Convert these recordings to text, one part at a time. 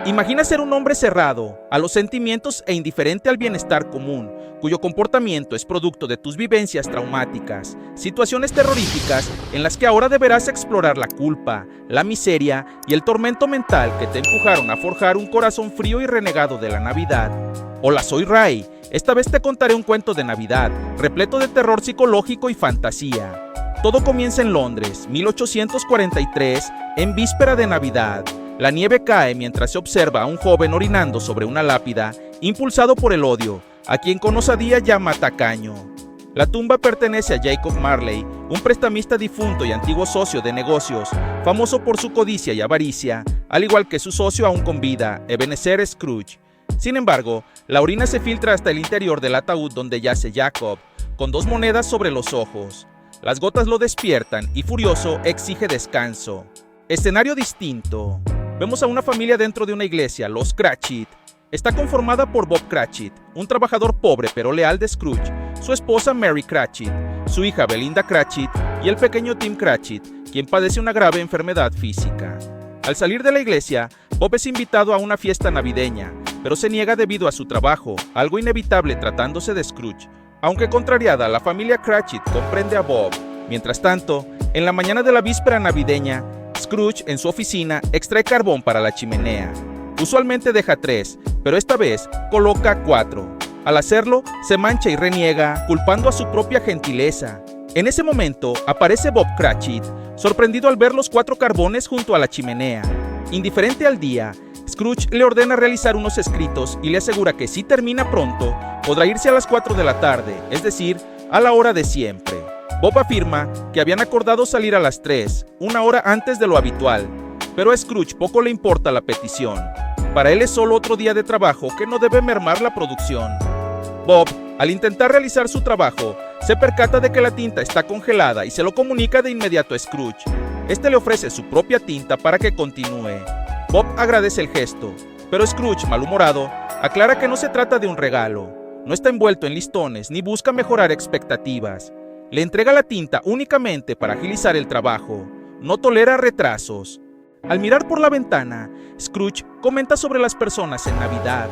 Imagina ser un hombre cerrado a los sentimientos e indiferente al bienestar común, cuyo comportamiento es producto de tus vivencias traumáticas, situaciones terroríficas en las que ahora deberás explorar la culpa, la miseria y el tormento mental que te empujaron a forjar un corazón frío y renegado de la Navidad. Hola, soy Ray. Esta vez te contaré un cuento de Navidad, repleto de terror psicológico y fantasía. Todo comienza en Londres, 1843, en víspera de Navidad. La nieve cae mientras se observa a un joven orinando sobre una lápida, impulsado por el odio, a quien con osadía llama tacaño. La tumba pertenece a Jacob Marley, un prestamista difunto y antiguo socio de negocios, famoso por su codicia y avaricia, al igual que su socio aún con vida, Ebenezer Scrooge. Sin embargo, la orina se filtra hasta el interior del ataúd donde yace Jacob, con 2 monedas sobre los ojos. Las gotas lo despiertan y furioso exige descanso. Escenario distinto. Vemos a una familia dentro de una iglesia, los Cratchit. Está conformada por Bob Cratchit, un trabajador pobre pero leal de Scrooge, su esposa Mary Cratchit, su hija Belinda Cratchit y el pequeño Tim Cratchit, quien padece una grave enfermedad física. Al salir de la iglesia, Bob es invitado a una fiesta navideña, pero se niega debido a su trabajo, algo inevitable tratándose de Scrooge. Aunque contrariada, la familia Cratchit comprende a Bob. Mientras tanto, en la mañana de la víspera navideña, Scrooge, en su oficina, extrae carbón para la chimenea. Usualmente deja 3, pero esta vez coloca 4. Al hacerlo, se mancha y reniega, culpando a su propia gentileza. En ese momento, aparece Bob Cratchit, sorprendido al ver los 4 carbones junto a la chimenea. Indiferente al día, Scrooge le ordena realizar unos escritos y le asegura que si termina pronto, podrá irse a las 4 de la tarde, es decir, a la hora de siempre. Bob afirma que habían acordado salir a las 3, una hora antes de lo habitual, pero a Scrooge poco le importa la petición. Para él es solo otro día de trabajo que no debe mermar la producción. Bob, al intentar realizar su trabajo, se percata de que la tinta está congelada y se lo comunica de inmediato a Scrooge. Este le ofrece su propia tinta para que continúe. Bob agradece el gesto, pero Scrooge, malhumorado, aclara que no se trata de un regalo. No está envuelto en listones ni busca mejorar expectativas. Le entrega la tinta únicamente para agilizar el trabajo. No tolera retrasos. Al mirar por la ventana, Scrooge comenta sobre las personas en Navidad.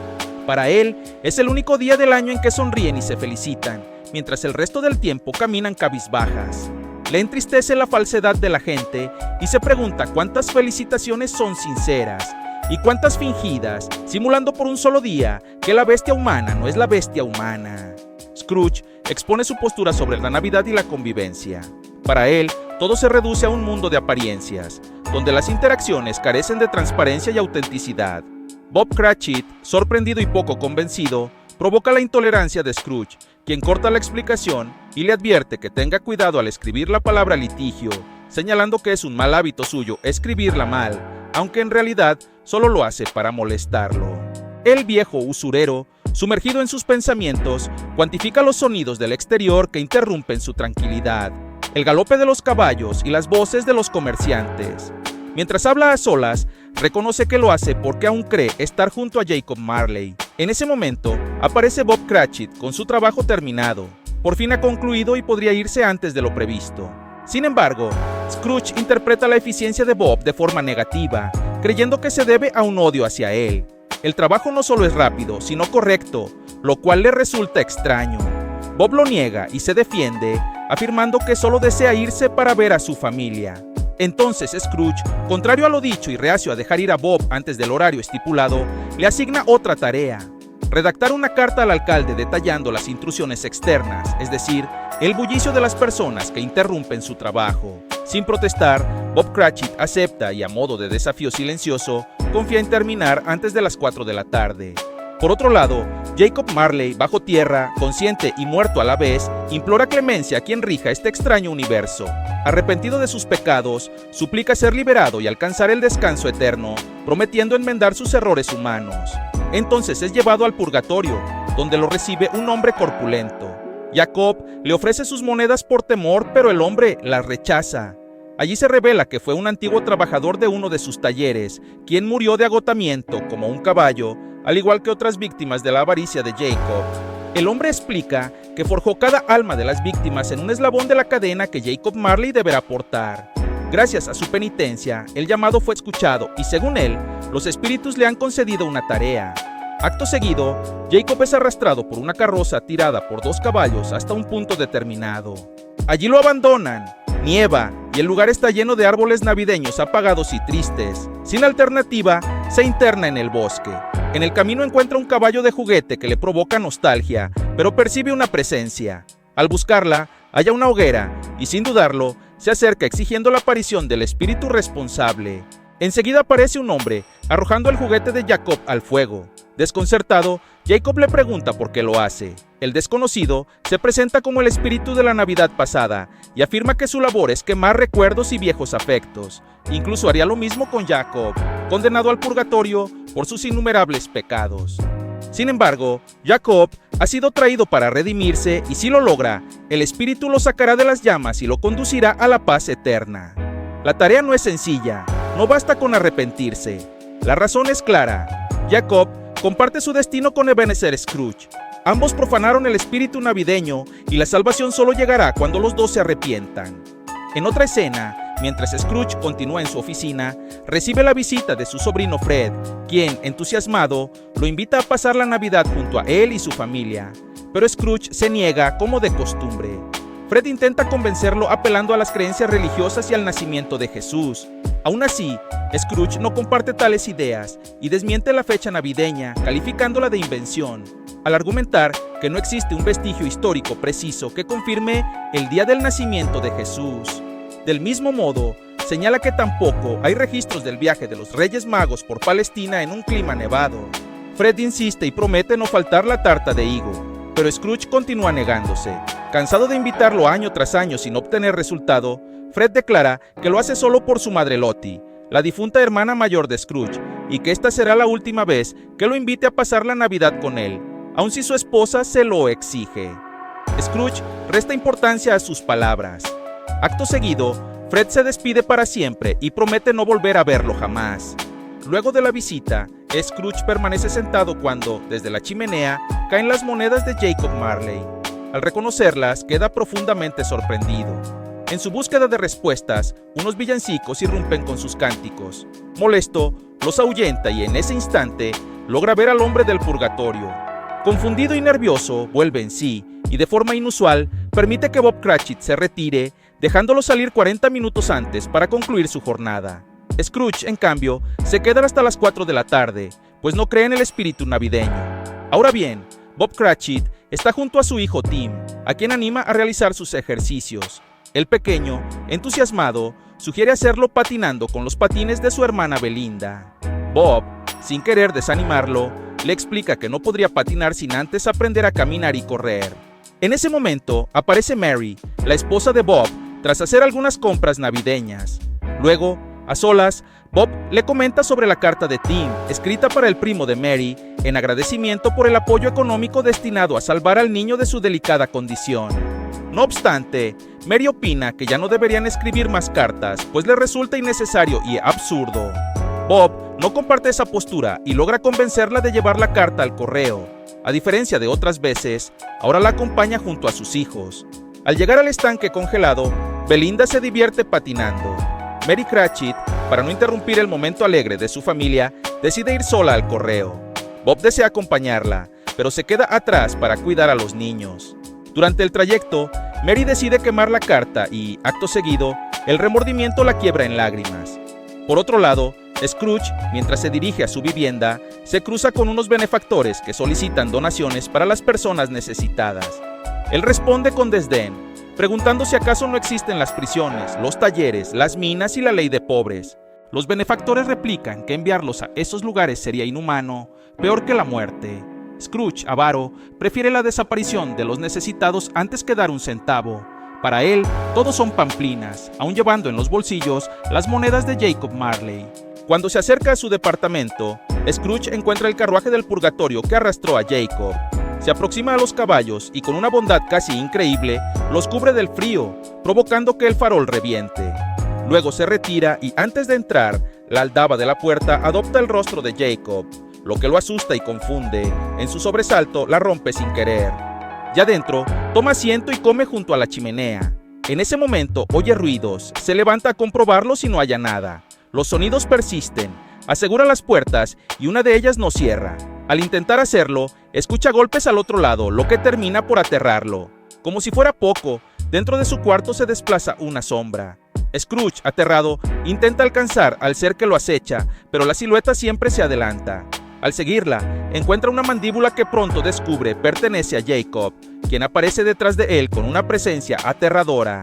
Para él, es el único día del año en que sonríen y se felicitan, mientras el resto del tiempo caminan cabizbajas. Le entristece la falsedad de la gente y se pregunta cuántas felicitaciones son sinceras y cuántas fingidas, simulando por un solo día que la bestia humana no es la bestia humana. Scrooge expone su postura sobre la Navidad y la convivencia. Para él, todo se reduce a un mundo de apariencias, donde las interacciones carecen de transparencia y autenticidad. Bob Cratchit, sorprendido y poco convencido, provoca la intolerancia de Scrooge, quien corta la explicación y le advierte que tenga cuidado al escribir la palabra litigio, señalando que es un mal hábito suyo escribirla mal, aunque en realidad solo lo hace para molestarlo. El viejo usurero, sumergido en sus pensamientos, cuantifica los sonidos del exterior que interrumpen su tranquilidad, el galope de los caballos y las voces de los comerciantes. Mientras habla a solas, reconoce que lo hace porque aún cree estar junto a Jacob Marley. En ese momento, aparece Bob Cratchit con su trabajo terminado. Por fin ha concluido y podría irse antes de lo previsto. Sin embargo, Scrooge interpreta la eficiencia de Bob de forma negativa, creyendo que se debe a un odio hacia él. El trabajo no solo es rápido, sino correcto, lo cual le resulta extraño. Bob lo niega y se defiende, afirmando que solo desea irse para ver a su familia. Entonces Scrooge, contrario a lo dicho y reacio a dejar ir a Bob antes del horario estipulado, le asigna otra tarea: redactar una carta al alcalde detallando las intrusiones externas, es decir, el bullicio de las personas que interrumpen su trabajo. Sin protestar, Bob Cratchit acepta y, a modo de desafío silencioso, confía en terminar antes de las 4 de la tarde. Por otro lado, Jacob Marley, bajo tierra, consciente y muerto a la vez, implora clemencia a quien rija este extraño universo. Arrepentido de sus pecados, suplica ser liberado y alcanzar el descanso eterno, prometiendo enmendar sus errores humanos. Entonces es llevado al purgatorio, donde lo recibe un hombre corpulento. Jacob le ofrece sus monedas por temor, pero el hombre las rechaza. Allí se revela que fue un antiguo trabajador de uno de sus talleres, quien murió de agotamiento como un caballo, al igual que otras víctimas de la avaricia de Jacob. El hombre explica que forjó cada alma de las víctimas en un eslabón de la cadena que Jacob Marley deberá portar. Gracias a su penitencia, el llamado fue escuchado y según él, los espíritus le han concedido una tarea. Acto seguido, Jacob es arrastrado por una carroza tirada por 2 caballos hasta un punto determinado. Allí lo abandonan, nieva y el lugar está lleno de árboles navideños apagados y tristes. Sin alternativa, se interna en el bosque. En el camino encuentra un caballo de juguete que le provoca nostalgia, pero percibe una presencia. Al buscarla, halla una hoguera y sin dudarlo, se acerca exigiendo la aparición del espíritu responsable. Enseguida aparece un hombre, arrojando el juguete de Jacob al fuego. Desconcertado, Jacob le pregunta por qué lo hace. El desconocido se presenta como el espíritu de la Navidad pasada y afirma que su labor es quemar recuerdos y viejos afectos. Incluso haría lo mismo con Jacob, condenado al purgatorio por sus innumerables pecados. Sin embargo, Jacob ha sido traído para redimirse y si lo logra, el espíritu lo sacará de las llamas y lo conducirá a la paz eterna. La tarea no es sencilla, no basta con arrepentirse. La razón es clara. Jacob comparte su destino con Ebenezer Scrooge. Ambos profanaron el espíritu navideño y la salvación solo llegará cuando los dos se arrepientan. En otra escena, mientras Scrooge continúa en su oficina, recibe la visita de su sobrino Fred, quien, entusiasmado, lo invita a pasar la Navidad junto a él y su familia. Pero Scrooge se niega como de costumbre. Fred intenta convencerlo apelando a las creencias religiosas y al nacimiento de Jesús. Aún así, Scrooge no comparte tales ideas y desmiente la fecha navideña, calificándola de invención, al argumentar que no existe un vestigio histórico preciso que confirme el día del nacimiento de Jesús. Del mismo modo, señala que tampoco hay registros del viaje de los Reyes Magos por Palestina en un clima nevado. Fred insiste y promete no faltar la tarta de higo, pero Scrooge continúa negándose. Cansado de invitarlo año tras año sin obtener resultado, Fred declara que lo hace solo por su madre Lottie, la difunta hermana mayor de Scrooge, y que esta será la última vez que lo invite a pasar la Navidad con él, aun si su esposa se lo exige. Scrooge resta importancia a sus palabras. Acto seguido, Fred se despide para siempre y promete no volver a verlo jamás. Luego de la visita, Scrooge permanece sentado cuando, desde la chimenea, caen las monedas de Jacob Marley. Al reconocerlas, queda profundamente sorprendido. En su búsqueda de respuestas, unos villancicos irrumpen con sus cánticos. Molesto, los ahuyenta y en ese instante logra ver al hombre del purgatorio. Confundido y nervioso, vuelve en sí y de forma inusual permite que Bob Cratchit se retire, dejándolo salir 40 minutos antes para concluir su jornada. Scrooge, en cambio, se queda hasta las 4 de la tarde, pues no cree en el espíritu navideño. Ahora bien, Bob Cratchit está junto a su hijo Tim, a quien anima a realizar sus ejercicios. El pequeño, entusiasmado, sugiere hacerlo patinando con los patines de su hermana Belinda. Bob, sin querer desanimarlo, le explica que no podría patinar sin antes aprender a caminar y correr. En ese momento aparece Mary, la esposa de Bob, tras hacer algunas compras navideñas. Luego, a solas, Bob le comenta sobre la carta de Tim, escrita para el primo de Mary, en agradecimiento por el apoyo económico destinado a salvar al niño de su delicada condición. No obstante, Mary opina que ya no deberían escribir más cartas, pues le resulta innecesario y absurdo. Bob no comparte esa postura y logra convencerla de llevar la carta al correo. A diferencia de otras veces, ahora la acompaña junto a sus hijos. Al llegar al estanque congelado, Belinda se divierte patinando. Mary Cratchit, para no interrumpir el momento alegre de su familia, decide ir sola al correo. Bob desea acompañarla, pero se queda atrás para cuidar a los niños. Durante el trayecto, Mary decide quemar la carta y, acto seguido, el remordimiento la quiebra en lágrimas. Por otro lado, Scrooge, mientras se dirige a su vivienda, se cruza con unos benefactores que solicitan donaciones para las personas necesitadas. Él responde con desdén, preguntando si acaso no existen las prisiones, los talleres, las minas y la ley de pobres. Los benefactores replican que enviarlos a esos lugares sería inhumano, peor que la muerte. Scrooge, avaro, prefiere la desaparición de los necesitados antes que dar un centavo. Para él, todos son pamplinas, aun llevando en los bolsillos las monedas de Jacob Marley. Cuando se acerca a su departamento, Scrooge encuentra el carruaje del purgatorio que arrastró a Jacob. Se aproxima a los caballos y con una bondad casi increíble, los cubre del frío, provocando que el farol reviente. Luego se retira y antes de entrar, la aldaba de la puerta adopta el rostro de Jacob, lo que lo asusta y confunde. En su sobresalto, la rompe sin querer. Ya dentro, toma asiento y come junto a la chimenea. En ese momento oye ruidos, se levanta a comprobarlos y no halla nada. Los sonidos persisten, asegura las puertas y una de ellas no cierra. Al intentar hacerlo, escucha golpes al otro lado, lo que termina por aterrarlo. Como si fuera poco, dentro de su cuarto se desplaza una sombra. Scrooge, aterrado, intenta alcanzar al ser que lo acecha, pero la silueta siempre se adelanta. Al seguirla, encuentra una mandíbula que pronto descubre pertenece a Jacob, quien aparece detrás de él con una presencia aterradora.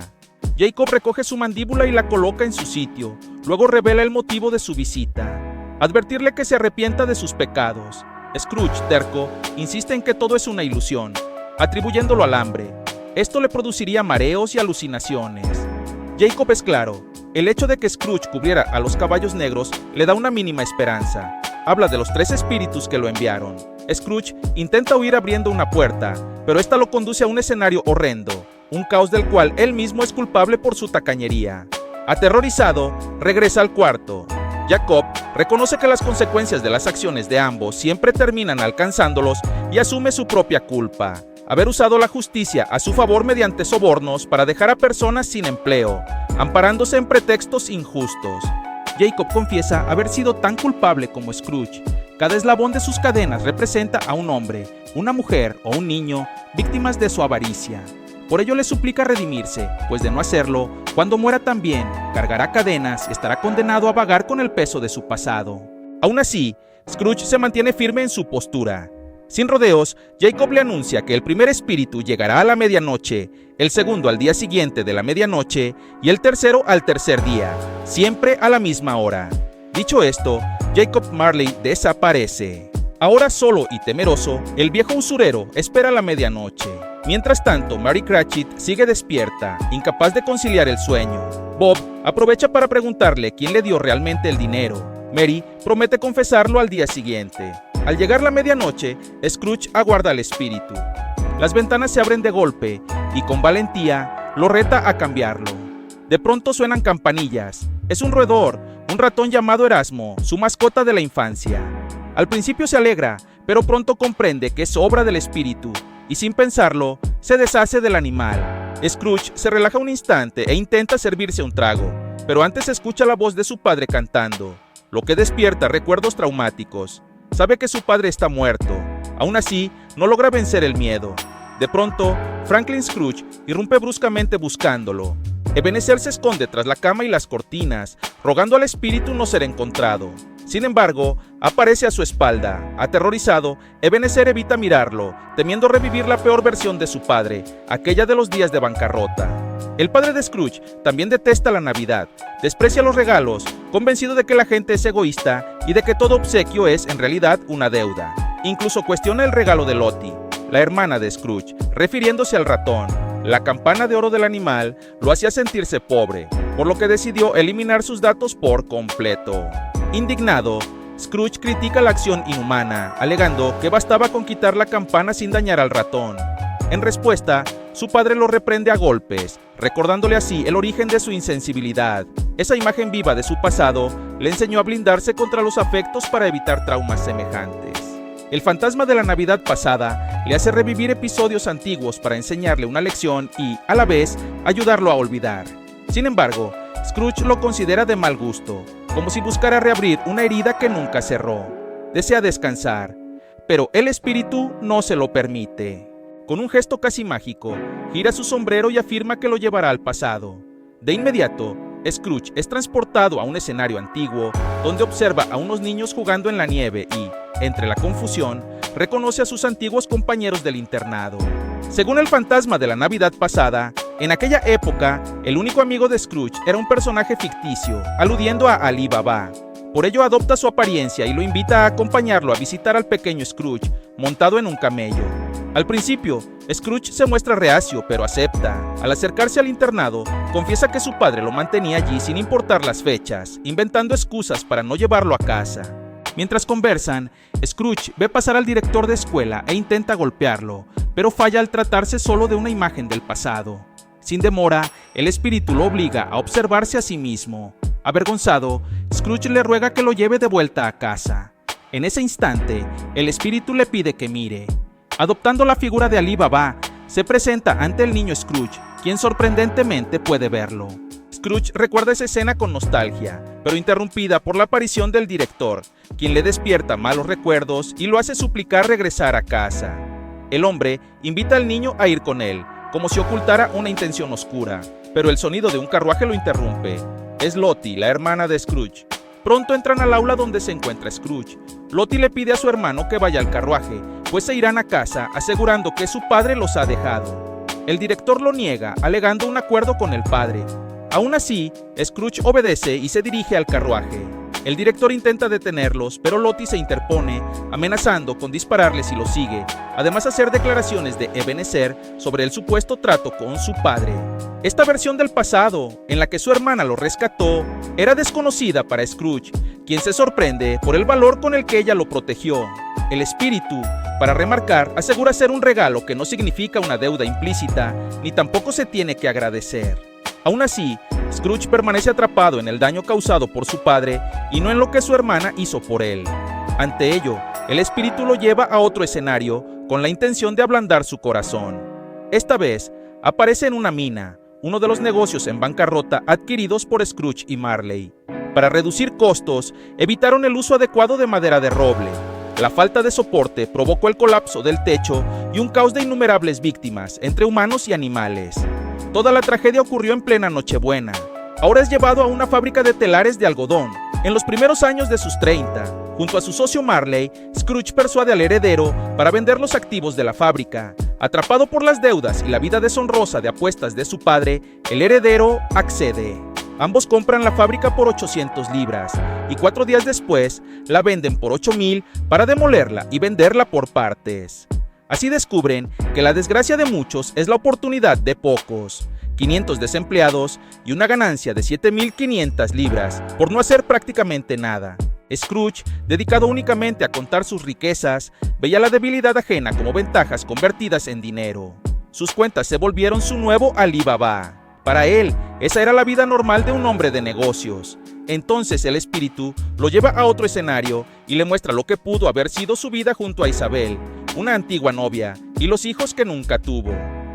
Jacob recoge su mandíbula y la coloca en su sitio, luego revela el motivo de su visita. Advertirle que se arrepienta de sus pecados. Scrooge, terco, insiste en que todo es una ilusión, atribuyéndolo al hambre. Esto le produciría mareos y alucinaciones. Jacob es claro, el hecho de que Scrooge cubriera a los caballos negros le da una mínima esperanza. Habla de los 3 espíritus que lo enviaron. Scrooge intenta huir abriendo una puerta, pero esta lo conduce a un escenario horrendo, un caos del cual él mismo es culpable por su tacañería. Aterrorizado, regresa al cuarto. Jacob reconoce que las consecuencias de las acciones de ambos siempre terminan alcanzándolos y asume su propia culpa. Haber usado la justicia a su favor mediante sobornos para dejar a personas sin empleo, amparándose en pretextos injustos. Jacob confiesa haber sido tan culpable como Scrooge. Cada eslabón de sus cadenas representa a un hombre, una mujer o un niño víctimas de su avaricia. Por ello le suplica redimirse, pues de no hacerlo, cuando muera también, cargará cadenas y estará condenado a vagar con el peso de su pasado. Aún así, Scrooge se mantiene firme en su postura. Sin rodeos, Jacob le anuncia que el primer espíritu llegará a la medianoche, el segundo al día siguiente de la medianoche y el tercero al tercer día, siempre a la misma hora. Dicho esto, Jacob Marley desaparece. Ahora solo y temeroso, el viejo usurero espera la medianoche. Mientras tanto, Mary Cratchit sigue despierta, incapaz de conciliar el sueño. Bob aprovecha para preguntarle quién le dio realmente el dinero. Mary promete confesarlo al día siguiente. Al llegar la medianoche, Scrooge aguarda al espíritu. Las ventanas se abren de golpe y con valentía lo reta a cambiarlo. De pronto suenan campanillas. Es un roedor, un ratón llamado Erasmo, su mascota de la infancia. Al principio se alegra, pero pronto comprende que es obra del espíritu y sin pensarlo, se deshace del animal. Scrooge se relaja un instante e intenta servirse un trago, pero antes escucha la voz de su padre cantando, lo que despierta recuerdos traumáticos. Sabe que su padre está muerto. Aún así, no logra vencer el miedo. De pronto, Franklin Scrooge irrumpe bruscamente buscándolo. Ebenezer se esconde tras la cama y las cortinas, rogando al espíritu no ser encontrado. Sin embargo, aparece a su espalda. Aterrorizado, Ebenezer evita mirarlo, temiendo revivir la peor versión de su padre, aquella de los días de bancarrota. El padre de Scrooge también detesta la Navidad, desprecia los regalos, convencido de que la gente es egoísta y de que todo obsequio es en realidad una deuda. Incluso cuestiona el regalo de Lottie, la hermana de Scrooge, refiriéndose al ratón. La campana de oro del animal lo hacía sentirse pobre, por lo que decidió eliminar sus datos por completo. Indignado, Scrooge critica la acción inhumana, alegando que bastaba con quitar la campana sin dañar al ratón. En respuesta, su padre lo reprende a golpes, recordándole así el origen de su insensibilidad. Esa imagen viva de su pasado le enseñó a blindarse contra los afectos para evitar traumas semejantes. El fantasma de la Navidad pasada le hace revivir episodios antiguos para enseñarle una lección y, a la vez, ayudarlo a olvidar. Sin embargo, Scrooge lo considera de mal gusto, como si buscara reabrir una herida que nunca cerró. Desea descansar, pero el espíritu no se lo permite. Con un gesto casi mágico, gira su sombrero y afirma que lo llevará al pasado. De inmediato, Scrooge es transportado a un escenario antiguo, donde observa a unos niños jugando en la nieve y, entre la confusión, reconoce a sus antiguos compañeros del internado. Según el fantasma de la Navidad pasada, en aquella época, el único amigo de Scrooge era un personaje ficticio, aludiendo a Ali Baba. Por ello adopta su apariencia y lo invita a acompañarlo a visitar al pequeño Scrooge, montado en un camello. Al principio, Scrooge se muestra reacio, pero acepta. Al acercarse al internado, confiesa que su padre lo mantenía allí sin importar las fechas, inventando excusas para no llevarlo a casa. Mientras conversan, Scrooge ve pasar al director de escuela e intenta golpearlo, pero falla al tratarse solo de una imagen del pasado. Sin demora, el espíritu lo obliga a observarse a sí mismo. Avergonzado, Scrooge le ruega que lo lleve de vuelta a casa. En ese instante, el espíritu le pide que mire. Adoptando la figura de Ali Baba, se presenta ante el niño Scrooge, quien sorprendentemente puede verlo. Scrooge recuerda esa escena con nostalgia, pero interrumpida por la aparición del director, quien le despierta malos recuerdos y lo hace suplicar regresar a casa. El hombre invita al niño a ir con él, como si ocultara una intención oscura, pero el sonido de un carruaje lo interrumpe. Es Lottie, la hermana de Scrooge. Pronto entran al aula donde se encuentra Scrooge. Lottie le pide a su hermano que vaya al carruaje, pues se irán a casa asegurando que su padre los ha dejado. El director lo niega, alegando un acuerdo con el padre. Aún así, Scrooge obedece y se dirige al carruaje. El director intenta detenerlos, pero Lottie se interpone, amenazando con dispararle si lo sigue, además hacer declaraciones de Ebenezer sobre el supuesto trato con su padre. Esta versión del pasado, en la que su hermana lo rescató, era desconocida para Scrooge, quien se sorprende por el valor con el que ella lo protegió. El espíritu, para remarcar, asegura ser un regalo que no significa una deuda implícita, ni tampoco se tiene que agradecer. Aún así, Scrooge permanece atrapado en el daño causado por su padre y no en lo que su hermana hizo por él. Ante ello, el espíritu lo lleva a otro escenario con la intención de ablandar su corazón. Esta vez, aparece en una mina, uno de los negocios en bancarrota adquiridos por Scrooge y Marley. Para reducir costos, evitaron el uso adecuado de madera de roble. La falta de soporte provocó el colapso del techo y un caos de innumerables víctimas, entre humanos y animales. Toda la tragedia ocurrió en plena Nochebuena. Ahora es llevado a una fábrica de telares de algodón. En los primeros años de sus 30, junto a su socio Marley, Scrooge persuade al heredero para vender los activos de la fábrica. Atrapado por las deudas y la vida deshonrosa de apuestas de su padre, el heredero accede. Ambos compran la fábrica por 800 libras y 4 días después la venden por 8,000 para demolerla y venderla por partes. Así descubren que la desgracia de muchos es la oportunidad de pocos. 500 desempleados y una ganancia de 7,500 libras por no hacer prácticamente nada. Scrooge, dedicado únicamente a contar sus riquezas, veía la debilidad ajena como ventajas convertidas en dinero. Sus cuentas se volvieron su nuevo Alí Baba. Para él, esa era la vida normal de un hombre de negocios. Entonces el espíritu lo lleva a otro escenario y le muestra lo que pudo haber sido su vida junto a Isabel, una antigua novia, y los hijos que nunca tuvo.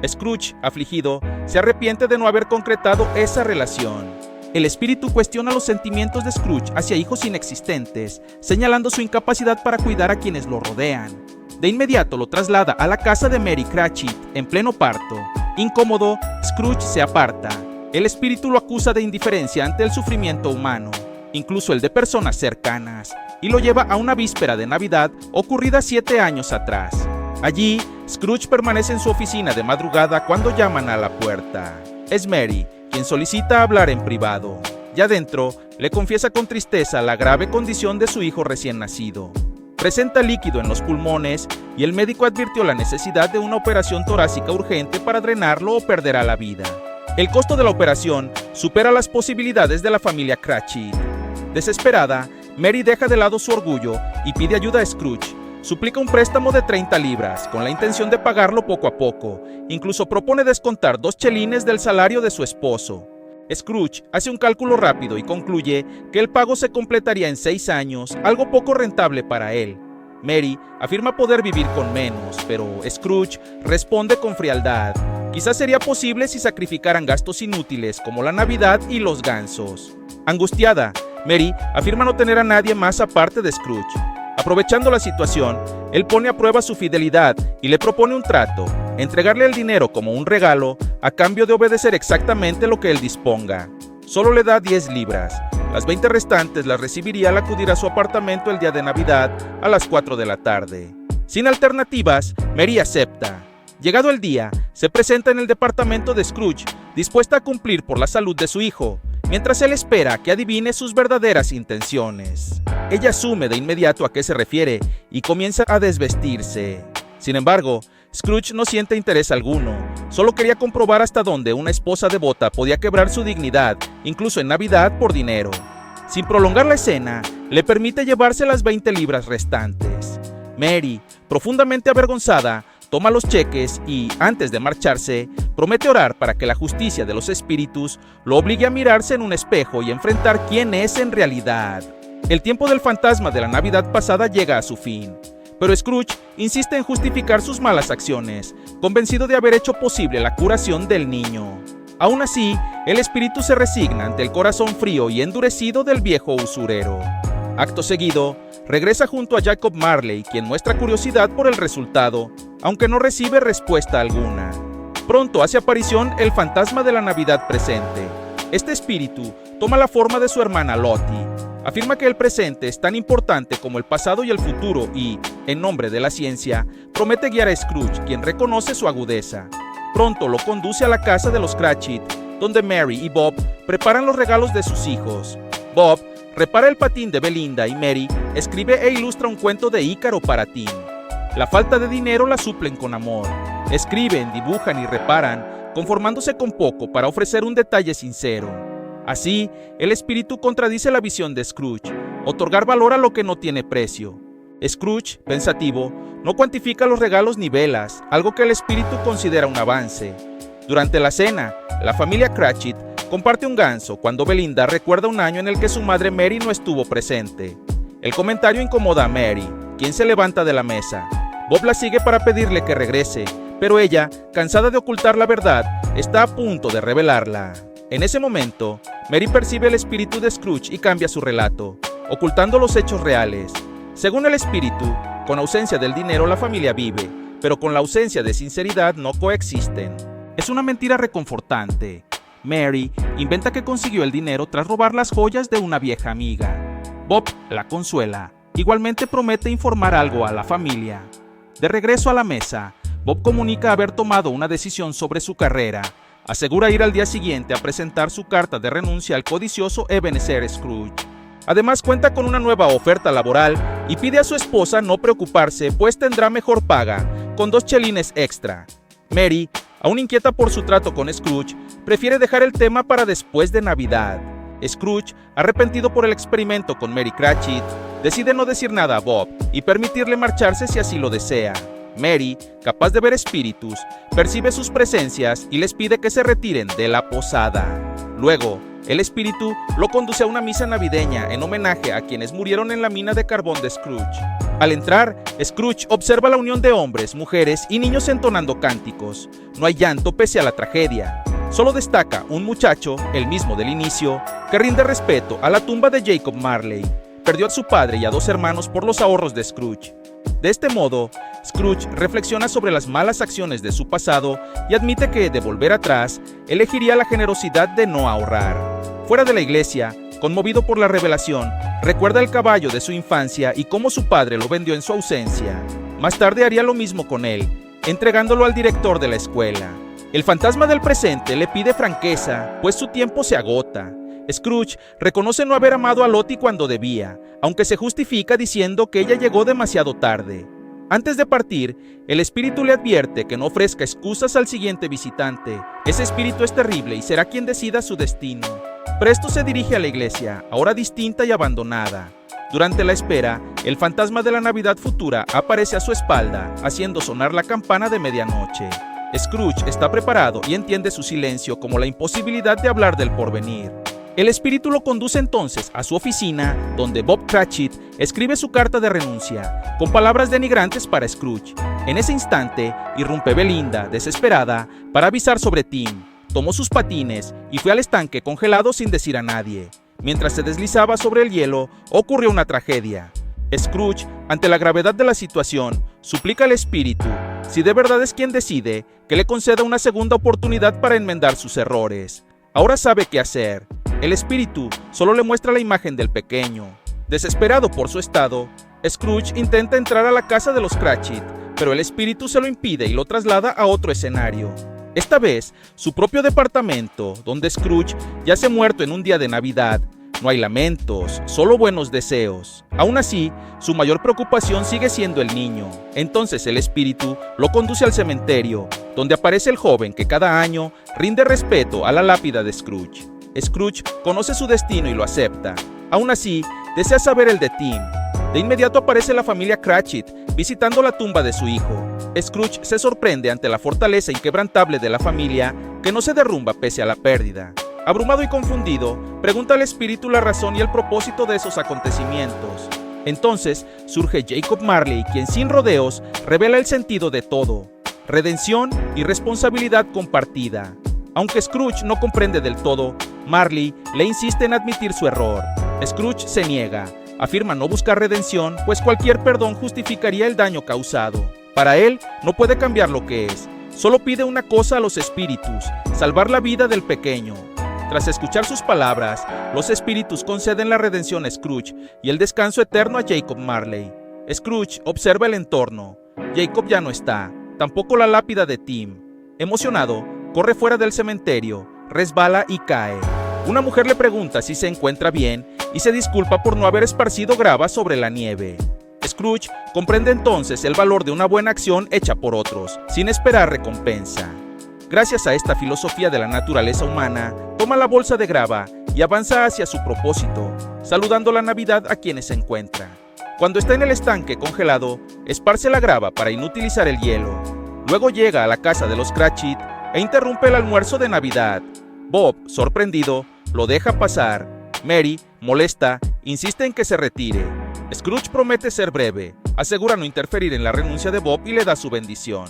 Scrooge, afligido, se arrepiente de no haber concretado esa relación. El espíritu cuestiona los sentimientos de Scrooge hacia hijos inexistentes, señalando su incapacidad para cuidar a quienes lo rodean. De inmediato lo traslada a la casa de Mary Cratchit, en pleno parto. Incómodo, Scrooge se aparta. El espíritu lo acusa de indiferencia ante el sufrimiento humano, incluso el de personas cercanas, y lo lleva a una víspera de Navidad ocurrida 7 años atrás. Allí, Scrooge permanece en su oficina de madrugada cuando llaman a la puerta. Es Mary, quien solicita hablar en privado. Ya dentro, le confiesa con tristeza la grave condición de su hijo recién nacido. Presenta líquido en los pulmones y el médico advirtió la necesidad de una operación torácica urgente para drenarlo o perderá la vida. El costo de la operación supera las posibilidades de la familia Cratchit. Desesperada, Mary deja de lado su orgullo y pide ayuda a Scrooge. Suplica un préstamo de 30 libras, con la intención de pagarlo poco a poco. Incluso propone descontar 2 chelines del salario de su esposo. Scrooge hace un cálculo rápido y concluye que el pago se completaría en 6 años, algo poco rentable para él. Mary afirma poder vivir con menos, pero Scrooge responde con frialdad. Quizás sería posible si sacrificaran gastos inútiles como la Navidad y los gansos. Angustiada, Mary afirma no tener a nadie más aparte de Scrooge. Aprovechando la situación, él pone a prueba su fidelidad y le propone un trato: entregarle el dinero como un regalo a cambio de obedecer exactamente lo que él disponga. Solo le da 10 libras. Las 20 restantes las recibiría al acudir a su apartamento el día de Navidad a las 4 de la tarde. Sin alternativas, Mary acepta. Llegado el día, se presenta en el departamento de Scrooge, dispuesta a cumplir por la salud de su hijo, mientras él espera que adivine sus verdaderas intenciones. Ella asume de inmediato a qué se refiere y comienza a desvestirse. Sin embargo, Scrooge no siente interés alguno, solo quería comprobar hasta dónde una esposa devota podía quebrar su dignidad, incluso en Navidad, por dinero. Sin prolongar la escena, le permite llevarse las 20 libras restantes. Mary, profundamente avergonzada, toma los cheques y, antes de marcharse, promete orar para que la justicia de los espíritus lo obligue a mirarse en un espejo y enfrentar quién es en realidad. El tiempo del fantasma de la Navidad pasada llega a su fin, pero Scrooge insiste en justificar sus malas acciones, convencido de haber hecho posible la curación del niño. Aún así, el espíritu se resigna ante el corazón frío y endurecido del viejo usurero. Acto seguido, regresa junto a Jacob Marley, quien muestra curiosidad por el resultado, aunque no recibe respuesta alguna. Pronto hace aparición el fantasma de la Navidad presente. Este espíritu toma la forma de su hermana Lottie. Afirma que el presente es tan importante como el pasado y el futuro y, en nombre de la ciencia, promete guiar a Scrooge, quien reconoce su agudeza. Pronto lo conduce a la casa de los Cratchit, donde Mary y Bob preparan los regalos de sus hijos. Bob repara el patín de Belinda y Mary escribe e ilustra un cuento de Ícaro para Tim. La falta de dinero la suplen con amor. Escriben, dibujan y reparan, conformándose con poco para ofrecer un detalle sincero. Así, el espíritu contradice la visión de Scrooge, otorgar valor a lo que no tiene precio. Scrooge, pensativo, no cuantifica los regalos ni velas, algo que el espíritu considera un avance. Durante la cena, la familia Cratchit comparte un ganso cuando Belinda recuerda un año en el que su madre Mary no estuvo presente. El comentario incomoda a Mary, quien se levanta de la mesa. Bob la sigue para pedirle que regrese, pero ella, cansada de ocultar la verdad, está a punto de revelarla. En ese momento, Mary percibe el espíritu de Scrooge y cambia su relato, ocultando los hechos reales. Según el espíritu, con ausencia del dinero la familia vive, pero con la ausencia de sinceridad no coexisten. Es una mentira reconfortante. Mary inventa que consiguió el dinero tras robar las joyas de una vieja amiga. Bob la consuela. Igualmente promete informar algo a la familia. De regreso a la mesa, Bob comunica haber tomado una decisión sobre su carrera. Asegura ir al día siguiente a presentar su carta de renuncia al codicioso Ebenezer Scrooge. Además cuenta con una nueva oferta laboral y pide a su esposa no preocuparse, pues tendrá mejor paga, con 2 chelines extra. Mary, aún inquieta por su trato con Scrooge, prefiere dejar el tema para después de Navidad. Scrooge, arrepentido por el experimento con Mary Cratchit, decide no decir nada a Bob y permitirle marcharse si así lo desea. Mary, capaz de ver espíritus, percibe sus presencias y les pide que se retiren de la posada. Luego, el espíritu lo conduce a una misa navideña en homenaje a quienes murieron en la mina de carbón de Scrooge. Al entrar, Scrooge observa la unión de hombres, mujeres y niños entonando cánticos. No hay llanto pese a la tragedia. Solo destaca un muchacho, el mismo del inicio, que rinde respeto a la tumba de Jacob Marley. Perdió a su padre y a 2 hermanos por los ahorros de Scrooge. De este modo, Scrooge reflexiona sobre las malas acciones de su pasado y admite que, de volver atrás, elegiría la generosidad de no ahorrar. Fuera de la iglesia, conmovido por la revelación, recuerda el caballo de su infancia y cómo su padre lo vendió en su ausencia. Más tarde haría lo mismo con él, entregándolo al director de la escuela. El fantasma del presente le pide franqueza, pues su tiempo se agota. Scrooge reconoce no haber amado a Lottie cuando debía, aunque se justifica diciendo que ella llegó demasiado tarde. Antes de partir, el espíritu le advierte que no ofrezca excusas al siguiente visitante. Ese espíritu es terrible y será quien decida su destino. Presto se dirige a la iglesia, ahora distinta y abandonada. Durante la espera, el fantasma de la Navidad futura aparece a su espalda, haciendo sonar la campana de medianoche. Scrooge está preparado y entiende su silencio como la imposibilidad de hablar del porvenir. El espíritu lo conduce entonces a su oficina, donde Bob Cratchit escribe su carta de renuncia, con palabras denigrantes para Scrooge. En ese instante, irrumpe Belinda, desesperada, para avisar sobre Tim. Tomó sus patines y fue al estanque congelado sin decir a nadie. Mientras se deslizaba sobre el hielo, ocurrió una tragedia. Scrooge, ante la gravedad de la situación, suplica al espíritu, si de verdad es quien decide, que le conceda una segunda oportunidad para enmendar sus errores. Ahora sabe qué hacer. El espíritu solo le muestra la imagen del pequeño. Desesperado por su estado, Scrooge intenta entrar a la casa de los Cratchit, pero el espíritu se lo impide y lo traslada a otro escenario. Esta vez, su propio departamento, donde Scrooge yace muerto en un día de Navidad. No hay lamentos, solo buenos deseos. Aún así, su mayor preocupación sigue siendo el niño. Entonces el espíritu lo conduce al cementerio, donde aparece el joven que cada año rinde respeto a la lápida de Scrooge. Scrooge conoce su destino y lo acepta. Aún así, desea saber el de Tim. De inmediato aparece la familia Cratchit visitando la tumba de su hijo. Scrooge se sorprende ante la fortaleza inquebrantable de la familia que no se derrumba pese a la pérdida. Abrumado y confundido, pregunta al espíritu la razón y el propósito de esos acontecimientos. Entonces surge Jacob Marley, quien sin rodeos revela el sentido de todo. redención y responsabilidad compartida. Aunque Scrooge no comprende del todo, Marley le insiste en admitir su error. Scrooge se niega, afirma no buscar redención, pues cualquier perdón justificaría el daño causado. Para él, no puede cambiar lo que es, solo pide una cosa a los espíritus: salvar la vida del pequeño. Tras escuchar sus palabras, los espíritus conceden la redención a Scrooge y el descanso eterno a Jacob Marley. Scrooge observa el entorno. Jacob ya no está, tampoco la lápida de Tim. Emocionado, corre fuera del cementerio, resbala y cae. Una mujer le pregunta si se encuentra bien y se disculpa por no haber esparcido grava sobre la nieve. Scrooge comprende entonces el valor de una buena acción hecha por otros, sin esperar recompensa. Gracias a esta filosofía de la naturaleza humana, toma la bolsa de grava y avanza hacia su propósito, saludando la Navidad a quienes se encuentra. Cuando está en el estanque congelado, esparce la grava para inutilizar el hielo. Luego llega a la casa de los Cratchit e interrumpe el almuerzo de Navidad. Bob, sorprendido, lo deja pasar. Mary, molesta, insiste en que se retire. Scrooge promete ser breve, asegura no interferir en la renuncia de Bob y le da su bendición.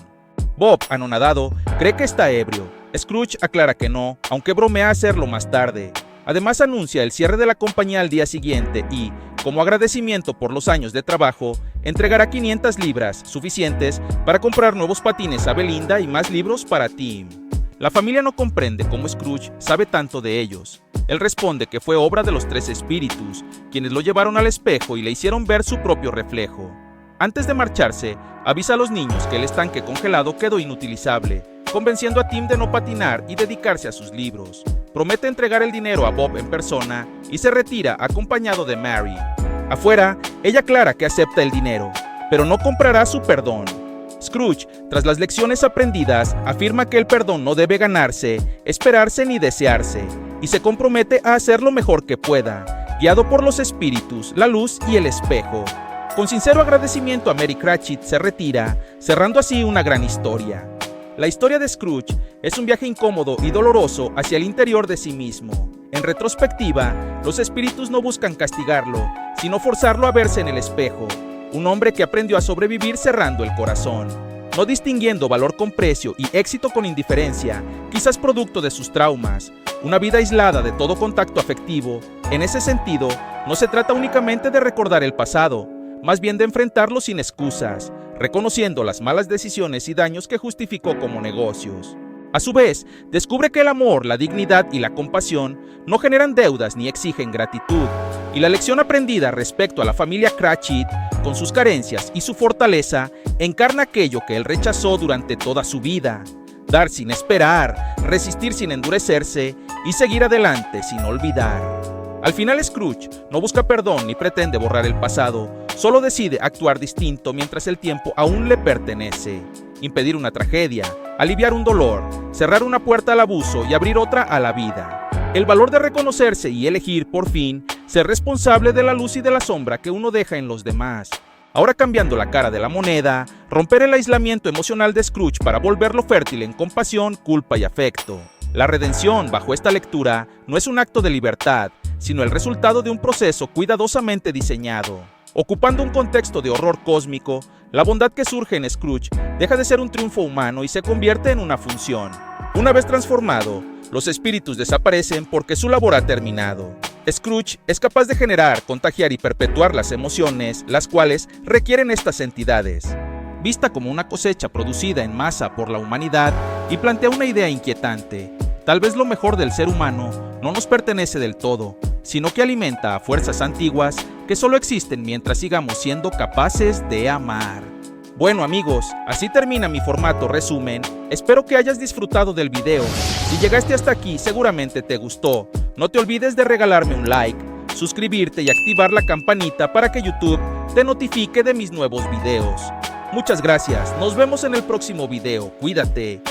Bob, anonadado, cree que está ebrio. Scrooge aclara que no, aunque bromea hacerlo más tarde. Además anuncia el cierre de la compañía al día siguiente y, como agradecimiento por los años de trabajo, entregará 500 libras, suficientes para comprar nuevos patines a Belinda y más libros para Tim. La familia no comprende cómo Scrooge sabe tanto de ellos. Él responde que fue obra de los 3 espíritus, quienes lo llevaron al espejo y le hicieron ver su propio reflejo. Antes de marcharse, avisa a los niños que el estanque congelado quedó inutilizable, convenciendo a Tim de no patinar y dedicarse a sus libros. Promete entregar el dinero a Bob en persona y se retira acompañado de Mary. Afuera, ella aclara que acepta el dinero, pero no comprará su perdón. Scrooge, tras las lecciones aprendidas, afirma que el perdón no debe ganarse, esperarse ni desearse, y se compromete a hacer lo mejor que pueda, guiado por los espíritus, la luz y el espejo. Con sincero agradecimiento a Mary Cratchit se retira, cerrando así una gran historia. La historia de Scrooge es un viaje incómodo y doloroso hacia el interior de sí mismo. En retrospectiva, los espíritus no buscan castigarlo, sino forzarlo a verse en el espejo. Un hombre que aprendió a sobrevivir cerrando el corazón, no distinguiendo valor con precio y éxito con indiferencia, quizás producto de sus traumas. Una vida aislada de todo contacto afectivo. En ese sentido, no se trata únicamente de recordar el pasado, más bien de enfrentarlo sin excusas, reconociendo las malas decisiones y daños que justificó como negocios. A su vez, descubre que el amor, la dignidad y la compasión no generan deudas ni exigen gratitud, y la lección aprendida respecto a la familia Cratchit, con sus carencias y su fortaleza, encarna aquello que él rechazó durante toda su vida: dar sin esperar, resistir sin endurecerse y seguir adelante sin olvidar. Al final, Scrooge no busca perdón ni pretende borrar el pasado, solo decide actuar distinto mientras el tiempo aún le pertenece. Impedir una tragedia, aliviar un dolor, cerrar una puerta al abuso y abrir otra a la vida. El valor de reconocerse y elegir, por fin, ser responsable de la luz y de la sombra que uno deja en los demás. Ahora, cambiando la cara de la moneda, romper el aislamiento emocional de Scrooge para volverlo fértil en compasión, culpa y afecto. La redención, bajo esta lectura, no es un acto de libertad, sino el resultado de un proceso cuidadosamente diseñado. Ocupando un contexto de horror cósmico, la bondad que surge en Scrooge deja de ser un triunfo humano y se convierte en una función. Una vez transformado, los espíritus desaparecen porque su labor ha terminado. Scrooge es capaz de generar, contagiar y perpetuar las emociones, las cuales requieren estas entidades. Vista como una cosecha producida en masa por la humanidad, y plantea una idea inquietante. Tal vez lo mejor del ser humano no nos pertenece del todo, sino que alimenta a fuerzas antiguas que solo existen mientras sigamos siendo capaces de amar. Bueno amigos, así termina mi formato resumen. Espero que hayas disfrutado del video. Si llegaste hasta aquí, seguramente te gustó. No te olvides de regalarme un like, suscribirte y activar la campanita para que YouTube te notifique de mis nuevos videos. Muchas gracias, nos vemos en el próximo video. Cuídate.